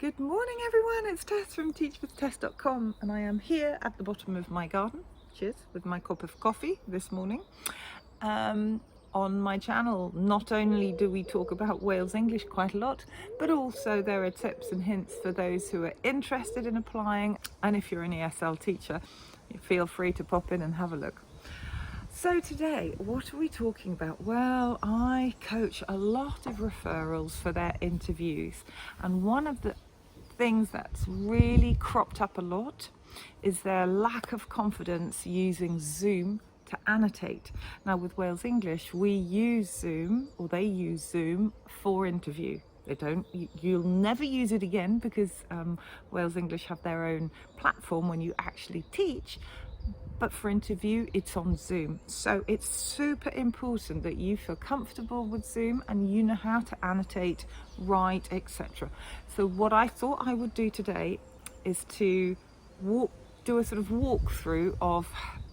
Good morning everyone, it's Tess from teachwithtess.com and I am here at the bottom of my garden, cheers, with my cup of coffee this morning. On my channel, not only do we talk about Wales English quite a lot, but also there are tips and hints for those who are interested in applying, and if you're an ESL teacher, feel free to pop in and have a look. So today, what are we talking about? Well, I coach a lot of referrals for their interviews, and one of the things that's really cropped up a lot is their lack of confidence using Zoom to annotate. Now with Wales English, we use Zoom, or they use Zoom for interview. They don't, you'll never use it again because Wales English have their own platform when you actually teach. But for interview, it's on Zoom. So it's super important that you feel comfortable with Zoom and you know how to annotate, write, etc. So what I thought I would do today is to do a sort of walkthrough of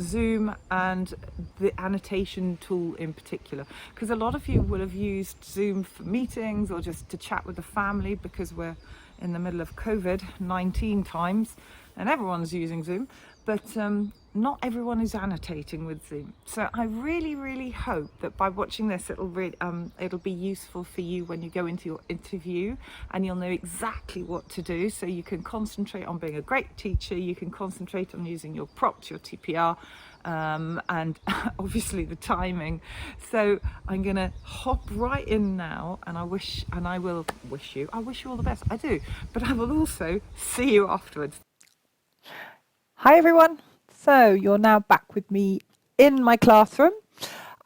Zoom and the annotation tool in particular, because a lot of you will have used Zoom for meetings or just to chat with the family, because we're in the middle of COVID-19 times and everyone's using Zoom, but not everyone is annotating with Zoom. So I really hope that by watching this it'll be useful for you when you go into your interview, and you'll know exactly what to do, so you can concentrate on being a great teacher, you can concentrate on using your props, your TPR, and obviously the timing. So I'm gonna hop right in now, and I wish you all the best. I do, but I will also see you afterwards. Hi everyone, so you're now back with me in my classroom,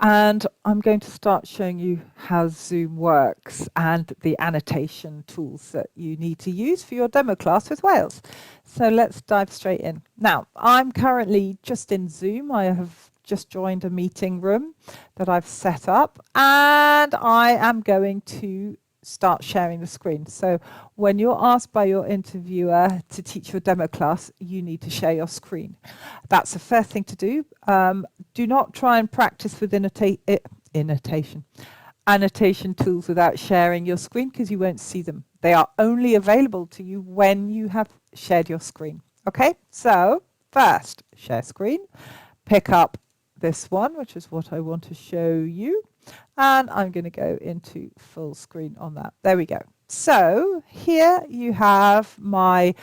and I'm going to start showing you how Zoom works and the annotation tools that you need to use for your demo class with Wales. So let's dive straight in. Now, I'm currently just in Zoom. I have just joined a meeting room that I've set up, and I am going to start sharing the screen. So when you're asked by your interviewer to teach your demo class, you need to share your screen. That's the first thing to do. Do not try and practice with annotation tools without sharing your screen, because you won't see them. They are only available to you when you have shared your screen. Okay, so first, share screen, pick up this one, which is what I want to show you. And I'm going to go into full screen on that. There we go. So here you have my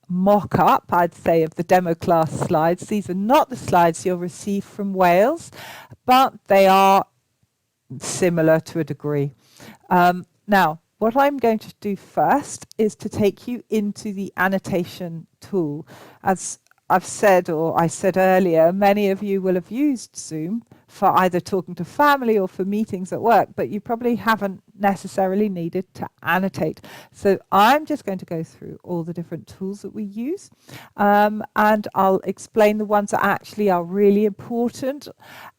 mock-up, I'd say, of the demo class slides. These are not the slides you'll receive from Wales, but they are similar to a degree. Now, what I'm going to do first is to take you into the annotation tool. As I've said, or I said earlier, many of you will have used Zoom for either talking to family or for meetings at work, but you probably haven't necessarily needed to annotate. So I'm just going to go through all the different tools that we use, and I'll explain the ones that actually are really important,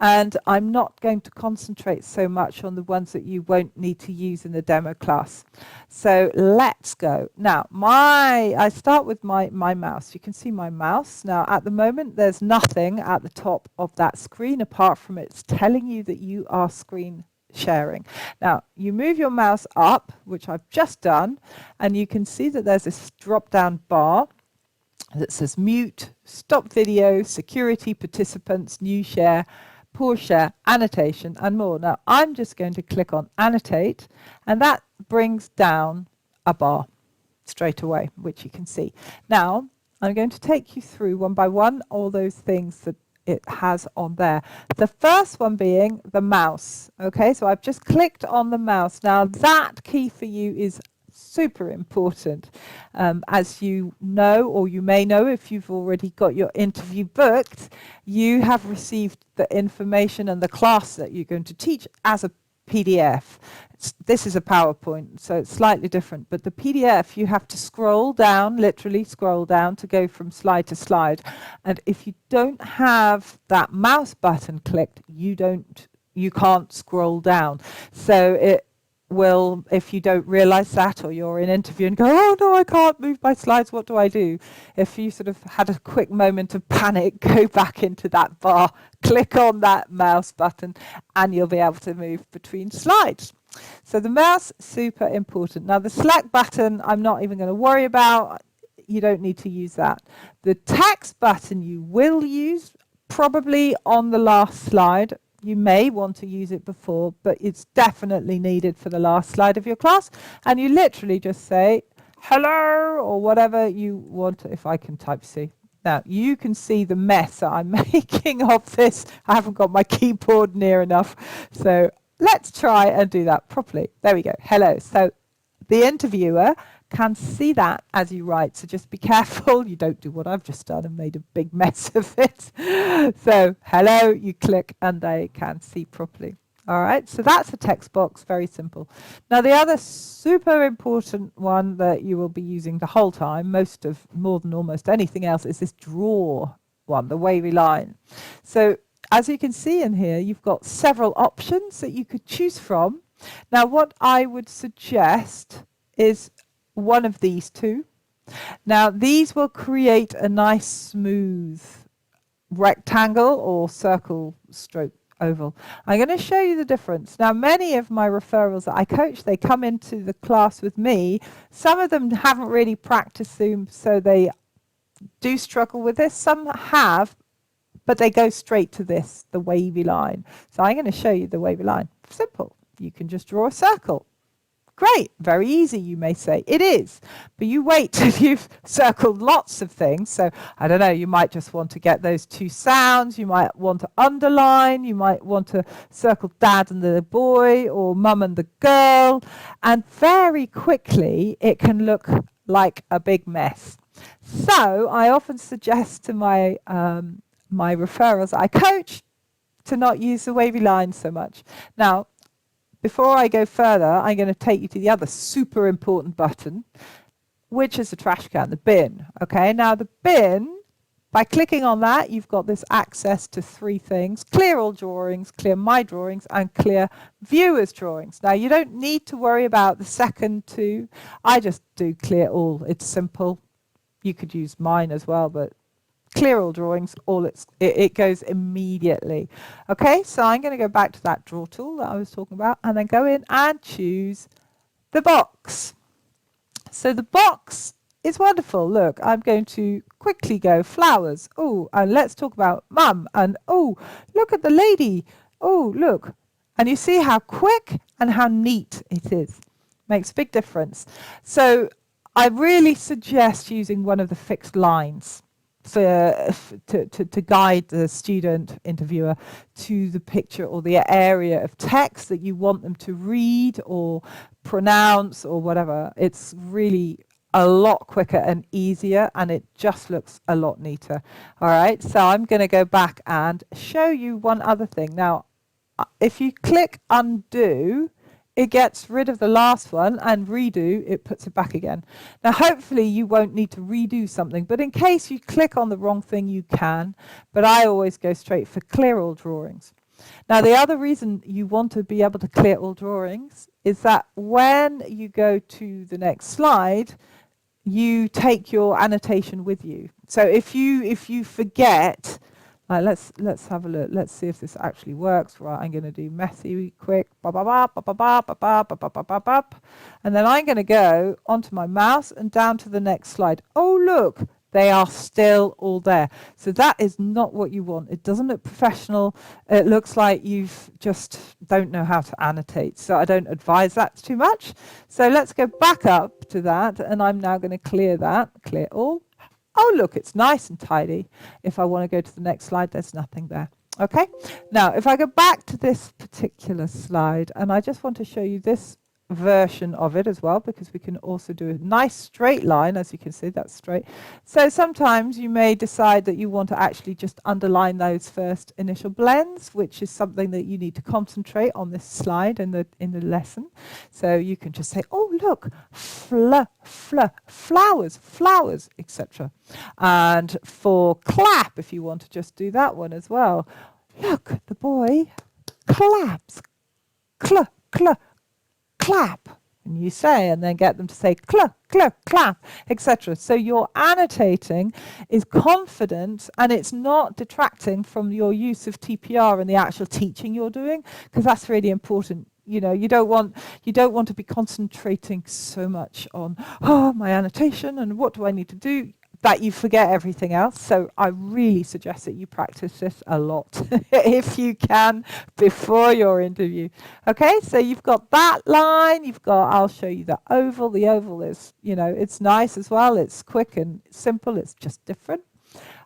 and I'm not going to concentrate so much on the ones that you won't need to use in the demo class. So let's go. Now, I start with my mouse. You can see my mouse. Now, at the moment, there's nothing at the top of that screen apart from it's telling you that you are screen sharing. Now, you move your mouse up, which I've just done, and you can see that there's this drop-down bar that says mute, stop video, security, participants, new share, pause share, annotation, and more. Now, I'm just going to click on annotate, and that brings down a bar straight away, which you can see. Now, I'm going to take you through one by one all those things that it has on there. The first one being the mouse. Okay, so I've just clicked on the mouse. Now that key for you is super important. As you know, or you may know if you've already got your interview booked, you have received the information and the class that you're going to teach as a PDF. This is a PowerPoint, so it's slightly different, but the PDF, you have to scroll down, literally scroll down to go from slide to slide. And if you don't have that mouse button clicked, you can't scroll down. So will, if you don't realize that, or you're in interview and go, oh no, I can't move my slides, what do I do? If you sort of had a quick moment of panic, go back into that bar, click on that mouse button, and you'll be able to move between slides. So the mouse, super important. Now the select button, I'm not even going to worry about. You don't need to use that. The text button you will use probably on the last slide. You may want to use it before, but it's definitely needed for the last slide of your class. And you literally just say, hello, or whatever you want, if I can type C. Now, you can see the mess that I'm making of this. I haven't got my keyboard near enough. So let's try and do that properly. There we go. Hello. So the interviewer can see that as you write. So just be careful. You don't do what I've just done and made a big mess of it. So hello, you click and they can see properly. All right, so that's a text box, very simple. Now the other super important one that you will be using the whole time, more than almost anything else, is this draw one, the wavy line. So as you can see in here, you've got several options that you could choose from. Now what I would suggest is one of these two. Now these will create a nice smooth rectangle or circle stroke oval. I'm going to show you the difference. Now many of my referrals that I coach, they come into the class with me. Some of them haven't really practiced Zoom, so they do struggle with this. Some have, but they go straight to this, the wavy line. So I'm going to show you the wavy line. Simple. You can just draw a circle. Great, very easy, you may say. It is, but you wait till you've circled lots of things. So I don't know, you might just want to get those two sounds. You might want to underline. You might want to circle dad and the boy, or mum and the girl. And very quickly, it can look like a big mess. So I often suggest to my referrals I coach to not use the wavy line so much. Now, before I go further, I'm going to take you to the other super important button, which is the trash can, the bin. Okay, now the bin, by clicking on that, you've got this access to three things: clear all drawings, clear my drawings, and clear viewers' drawings. Now you don't need to worry about the second two. I just do clear all. It's simple. You could use mine as well, but clear all drawings, it goes immediately. Okay, so I'm going to go back to that draw tool that I was talking about, and then go in and choose the box. So the box is wonderful. Look, I'm going to quickly go flowers. Oh, and let's talk about mum. And oh, look at the lady. Oh, look. And you see how quick and how neat it is. Makes a big difference. So I really suggest using one of the fixed lines to guide the student interviewer to the picture or the area of text that you want them to read or pronounce or whatever. It's really a lot quicker and easier, and it just looks a lot neater. All right, so I'm going to go back and show you one other thing. Now, if you click undo, it gets rid of the last one, and redo, it puts it back again. Now, hopefully you won't need to redo something, but in case you click on the wrong thing, you can. But I always go straight for clear all drawings. Now, the other reason you want to be able to clear all drawings is that when you go to the next slide, you take your annotation with you. So if you forget, let's have a look. Let's see if this actually works. Right, I'm going to do messy quick, and then I'm going to go onto my mouse and down to the next slide. Oh, look, they are still all there. So that is not what you want. It doesn't look professional. It looks like you've just don't know how to annotate. So I don't advise that too much. So let's go back up to that, and I'm now going to clear that, clear all. Oh, look, it's nice and tidy. If I want to go to the next slide, there's nothing there. Okay, now if I go back to this particular slide, and I just want to show you this version of it as well, because we can also do a nice straight line. As you can see, that's straight. So sometimes you may decide that you want to actually just underline those first initial blends, which is something that you need to concentrate on this slide in the lesson. So you can just say, oh, look, flowers, etc. And for clap, if you want to just do that one as well, look, the boy claps, clap. clap. And you say, and then get them to say clap, clap, clap, etc. So your annotating is confident, and it's not detracting from your use of TPR and the actual teaching you're doing, because that's really important. You know, you don't want to be concentrating so much on, oh, my annotation and what do I need to do, that you forget everything else. So I really suggest that you practice this a lot if you can before your interview. Okay, so you've got that line, I'll show you the oval. The oval is, you know, it's nice as well. It's quick and simple. It's just different.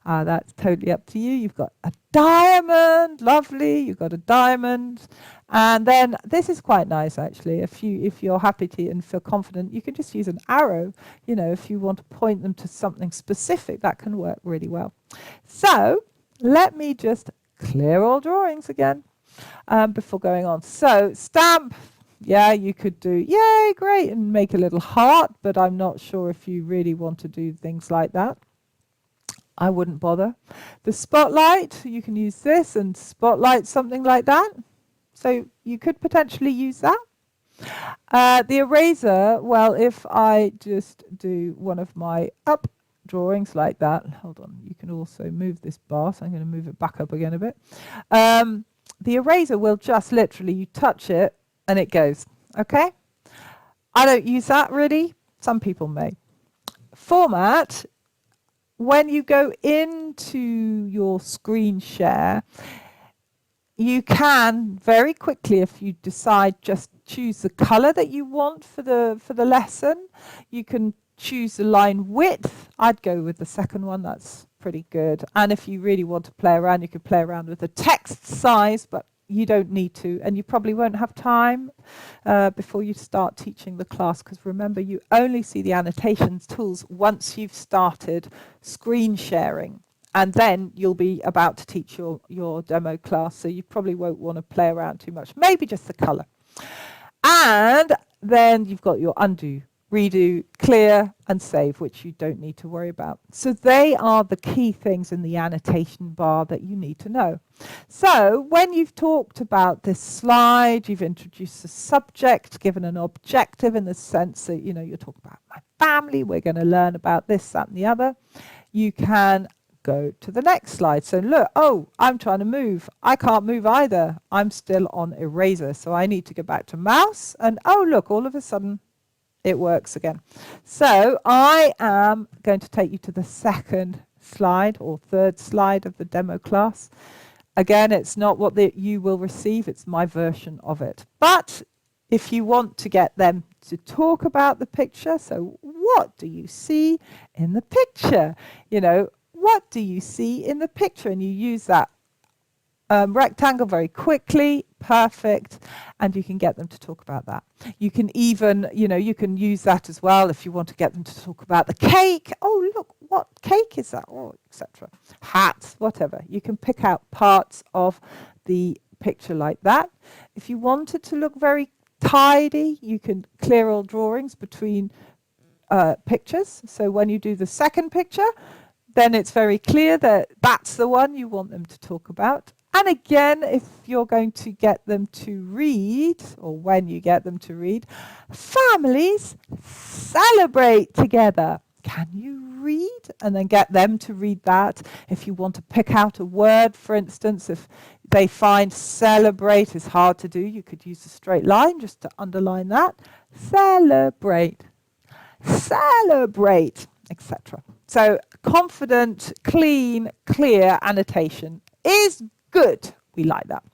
That's totally up to you. You've got a diamond, lovely. You've got a diamond, and then this is quite nice actually. If you're happy to and feel confident, you can just use an arrow. You know, if you want to point them to something specific, that can work really well. So let me just clear all drawings again before going on. So stamp. Yeah, you could do, yay, great, and make a little heart, but I'm not sure if you really want to do things like that. I wouldn't bother. The spotlight, you can use this and spotlight something like that. So you could potentially use that. The eraser, well, if I just do one of my up drawings like that, hold on, you can also move this bar, so I'm going to move it back up again a bit. The eraser will just literally, you touch it and it goes, okay? I don't use that really. Some people may. Format, when you go into your screen share, you can very quickly, if you decide, just choose the color that you want for the lesson. You can choose the line width. I'd go with the second one. That's pretty good. And if you really want to play around, you could play around with the text size, but you don't need to, and you probably won't have time before you start teaching the class, because remember, you only see the annotations tools once you've started screen sharing, and then you'll be about to teach your demo class, so you probably won't want to play around too much, maybe just the color. And then you've got your undo, redo, clear, and save, which you don't need to worry about. So they are the key things in the annotation bar that you need to know. So when you've talked about this slide, you've introduced the subject, given an objective in the sense that, you know, you're talking about my family, we're going to learn about this, that, and the other. You can go to the next slide. So look, oh, I'm trying to move. I can't move either. I'm still on eraser. So I need to go back to mouse, and oh, look, all of a sudden, it works again. So I am going to take you to the second slide or third slide of the demo class. Again, it's not what you will receive, it's my version of it. But if you want to get them to talk about the picture, so what do you see in the picture? You know, what do you see in the picture? And you use that rectangle very quickly, perfect, and you can get them to talk about that. You can even, you know, you can use that as well if you want to get them to talk about the cake. Oh, look, what cake is that? Oh, etc. Hats, whatever. You can pick out parts of the picture like that. If you want it to look very tidy, you can clear all drawings between pictures. So when you do the second picture, then it's very clear that that's the one you want them to talk about. And again, if you're going to get them to read, or when you get them to read, families celebrate together. Can you read? And then get them to read that. If you want to pick out a word, for instance, if they find celebrate is hard to do, you could use a straight line just to underline that. Celebrate, celebrate, etc. So confident, clean, clear annotation is good. We like that.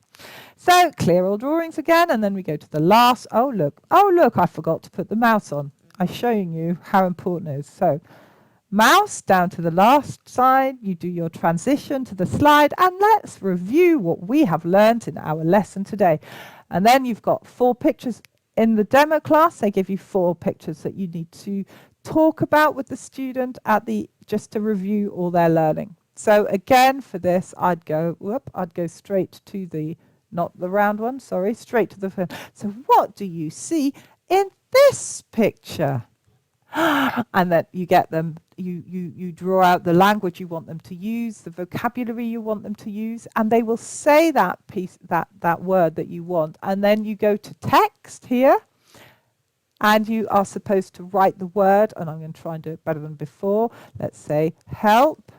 So clear all drawings again, and then we go to the last. Oh look, I forgot to put the mouse on. I'm showing you how important it is. So mouse down to the last side, you do your transition to the slide, and let's review what we have learned in our lesson today. And then you've got 4 pictures in the demo class. They give you 4 pictures that you need to talk about with the student just to review all their learning. So again, for this, I'd go straight to the, not the round one, sorry, straight to the first. So what do you see in this picture? And then you get them, you draw out the language you want them to use, the vocabulary you want them to use, and they will say that piece, that word that you want. And then you go to text here, and you are supposed to write the word, and I'm going to try and do it better than before. Let's say help.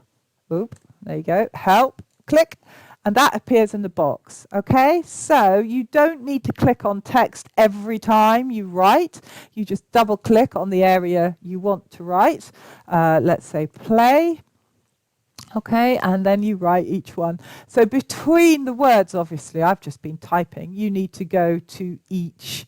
Oop, there you go. Help. Click. And that appears in the box. Okay, so you don't need to click on text every time you write. You just double click on the area you want to write. Let's say play. Okay, and then you write each one. So between the words, obviously, I've just been typing, you need to go to each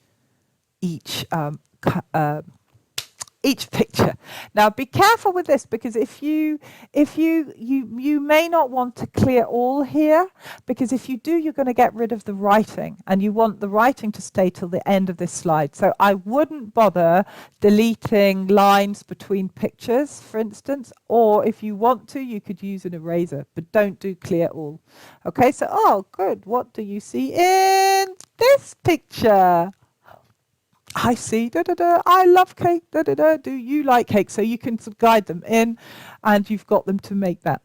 picture. Now be careful with this, because if you may not want to clear all here, because if you do, you're going to get rid of the writing, and you want the writing to stay till the end of this slide. So I wouldn't bother deleting lines between pictures, for instance, or if you want to, you could use an eraser, but don't do clear all. Okay, so oh good, what do you see in this picture? I see, I love cake, do you like cake? So you can sort of guide them in, and you've got them to make that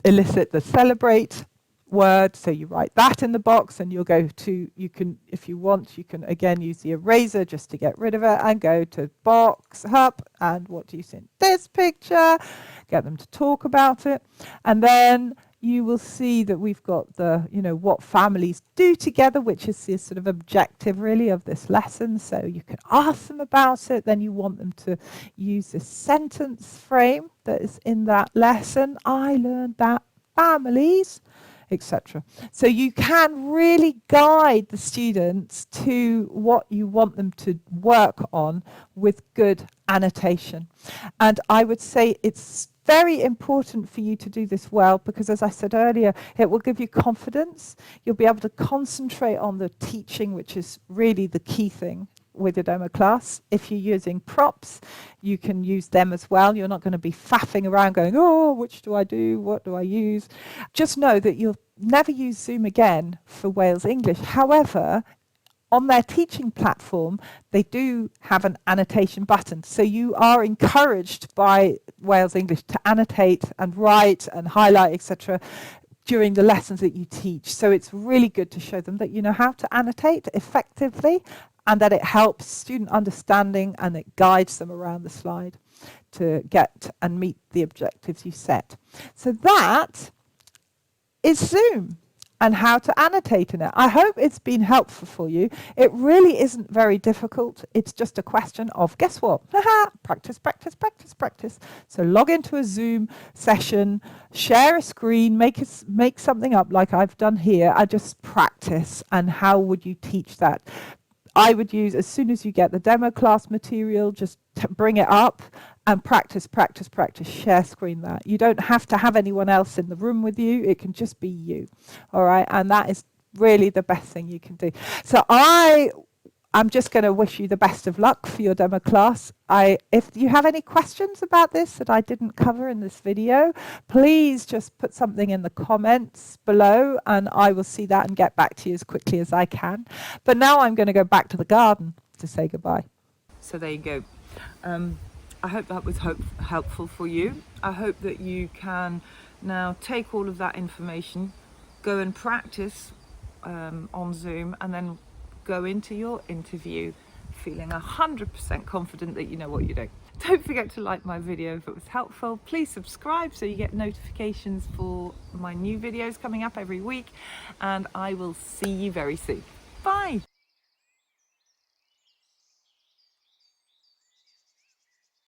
elicit the celebrate word. So you write that in the box, and you'll go to, you can, if you want, you can again use the eraser just to get rid of it, and go to box up, and what do you see in this picture? Get them to talk about it, and then you will see that we've got the, what families do together, which is the sort of objective really of this lesson. So you can ask them about it. Then you want them to use this sentence frame that is in that lesson. I learned that families, etc. So you can really guide the students to what you want them to work on with good annotation. And I would say it's very important for you to do this well, because as I said earlier, it will give you confidence. You'll be able to concentrate on the teaching, which is really the key thing with your demo class. If you're using props, you can use them as well. You're not going to be faffing around going, oh, which do I do? What do I use? Just know that you'll never use Zoom again for Wales English. However, on their teaching platform, they do have an annotation button. So you are encouraged by Wales English to annotate and write and highlight, etc., during the lessons that you teach. So it's really good to show them that you know how to annotate effectively, and that it helps student understanding, and it guides them around the slide to get and meet the objectives you set. So that is Zoom and how to annotate in it. I hope it's been helpful for you. It really isn't very difficult. It's just a question of, guess what? Practice, practice, practice, practice. So log into a Zoom session, share a screen, make something up like I've done here. I just practice. And how would you teach that? I would use, as soon as you get the demo class material, just bring it up and practice, practice, practice, share screen that. You don't have to have anyone else in the room with you. It can just be you. All right. And that is really the best thing you can do. So I'm just going to wish you the best of luck for your demo class. If you have any questions about this that I didn't cover in this video, please just put something in the comments below, and I will see that and get back to you as quickly as I can. But now I'm going to go back to the garden to say goodbye. So there you go. I hope that was helpful for you. I hope that you can now take all of that information, go and practice on Zoom, and then go into your interview feeling 100% confident that you know what you're doing. Don't forget to like my video if it was helpful. Please subscribe so you get notifications for my new videos coming up every week, and I will see you very soon. Bye.